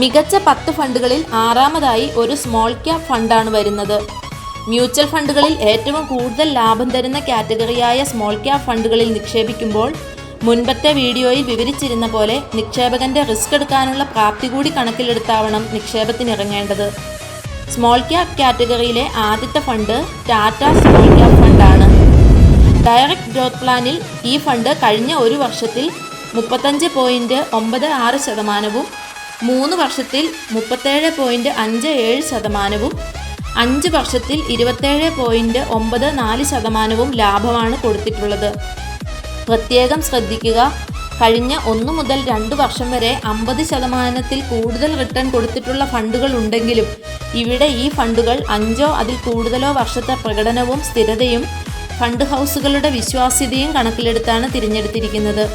മികച്ച 10 ഫണ്ടുകളിൽ ആറാമതായി ഒരു small cap ഫണ്ടാണ് വരുന്നത്. മ്യൂച്വൽ ഫണ്ടുകളിൽ ഏറ്റവും കൂടുതൽ ലാഭം തരുന്ന കാറ്റഗറിയായ സ്മോൾ ക്യാപ് ഫണ്ടുകളിൽ നിക്ഷേപിക്കുമ്പോൾ മുൻപത്തെ വീഡിയോയിൽ വിവരിച്ചിരുന്ന പോലെ നിക്ഷേപകന്റെ റിസ്ക് എടുക്കാനുള്ള പ്രാപ്തി കൂടി കണക്കിലെടുത്താവണം നിക്ഷേപത്തിനിറങ്ങേണ്ടത്. സ്മോൾ ക്യാപ് കാറ്റഗറിയിലെ ആദ്യത്തെ ഫണ്ട് ടാറ്റ സ്മോൾ ക്യാപ് ഫണ്ടാണ്. ഡയറക്റ്റ് ഗ്രോത്ത് പ്ലാനിൽ ഈ ഫണ്ട് കഴിഞ്ഞ ഒരു വർഷത്തിൽ 35.96%, 3 വർഷത്തിൽ 37.57%, 5 വർഷത്തിൽ 27.94% ലാഭമാണ് കൊടുത്തിട്ടുള്ളത്. പ്രത്യേകം ശ്രദ്ധിക്കുക, കഴിഞ്ഞ 1 മുതൽ 2 വർഷം വരെ 50%-ത്തിൽ കൂടുതൽ റിട്ടേൺ കൊടുത്തിട്ടുള്ള ഫണ്ടുകൾ ഉണ്ടെങ്കിലും ഇവിടെ ഈ ഫണ്ടുകൾ 5 അതിൽ കൂടുതലോ വർഷത്തെ പ്രകടനവും സ്ഥിരതയും ഫണ്ട് ഹൗസുകളുടെ വിശ്വാസ്യതയും കണക്കിലെടുത്താണ് തിരഞ്ഞെടുത്തിരിക്കുന്നത്.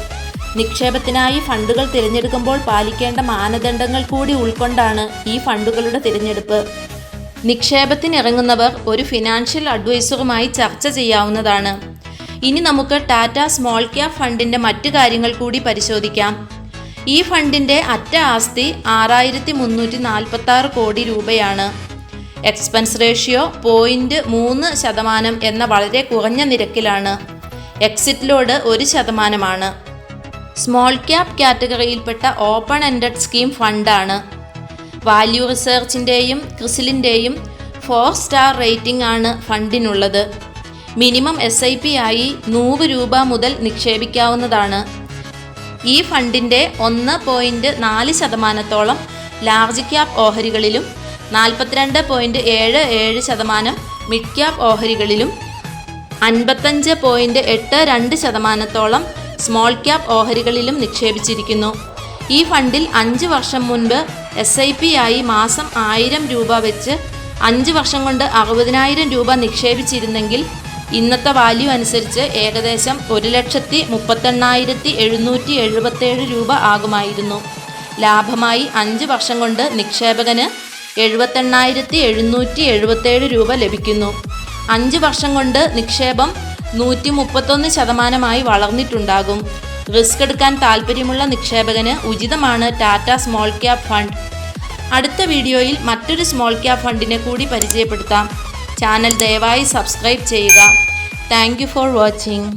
നിക്ഷേപത്തിനായി ഫണ്ടുകൾ തിരഞ്ഞെടുക്കുമ്പോൾ പാലിക്കേണ്ട മാനദണ്ഡങ്ങൾ കൂടി ഉൾക്കൊണ്ടാണ് ഈ ഫണ്ടുകളുടെ തിരഞ്ഞെടുപ്പ്. നിക്ഷേപത്തിനിറങ്ങുന്നവർ ഒരു ഫിനാൻഷ്യൽ അഡ്വൈസറുമായി ചർച്ച ചെയ്യാവുന്നതാണ്. ഇനി നമുക്ക് ടാറ്റ സ്മോൾ ക്യാപ് ഫണ്ടിൻ്റെ മറ്റു കാര്യങ്ങൾ കൂടി പരിശോധിക്കാം. ഈ ഫണ്ടിൻ്റെ അറ്റ ആസ്തി 6346 കോടി രൂപയാണ്. എക്സ്പെൻസ് റേഷ്യോ 0.3% എന്ന വളരെ കുറഞ്ഞ നിരക്കിലാണ്. Exit load 1%. സ്മോൾ ക്യാപ് കാറ്റഗറിയിൽപ്പെട്ട ഓപ്പൺ എൻഡഡ് സ്കീം ഫണ്ടാണ്. വാല്യൂ റിസർച്ചിൻ്റെയും ക്രിസിലിൻ്റെയും 4 സ്റ്റാർ റേറ്റിംഗ് ആണ് ഫണ്ടിനുള്ളത്. മിനിമം SIP ആയി 100 രൂപ മുതൽ നിക്ഷേപിക്കാവുന്നതാണ്. ഈ ഫണ്ടിൻ്റെ 1.4% ലാർജ് ക്യാപ് ഓഹരികളിലും 42.77% മിഡ് ക്യാപ് ഓഹരികളിലും 55.82% സ്മോൾ ക്യാപ് ഓഹരികളിലും നിക്ഷേപിച്ചിരിക്കുന്നു. ഈ ഫണ്ടിൽ 5 വർഷം മുൻപ് SIP ആയി മാസം 1000 രൂപ വെച്ച് 5 വർഷം കൊണ്ട് 60,000 രൂപ നിക്ഷേപിച്ചിരുന്നെങ്കിൽ ഇന്നത്തെ വാല്യൂ അനുസരിച്ച് ഏകദേശം 1,38,777 രൂപ ആകുമായിരുന്നു. ലാഭമായി 5 വർഷം കൊണ്ട് നിക്ഷേപകന് 78,777 രൂപ ലഭിക്കുന്നു. 5 വർഷം കൊണ്ട് നിക്ഷേപം 131% വളർന്നിട്ടുണ്ടാകും. റിസ്ക് എടുക്കാൻ താല്പര്യമുള്ള നിക്ഷേപകന് ഉചിതമാണ് ടാറ്റ സ്മോൾ ക്യാപ് ഫണ്ട്. അടുത്ത വീഡിയോയിൽ മറ്റൊരു സ്മോൾ ക്യാപ് ഫണ്ടിനെ കൂടി പരിചയപ്പെടുത്താം. ചാനൽ ദയവായി സബ്സ്ക്രൈബ് ചെയ്യുക. Thank you for watching.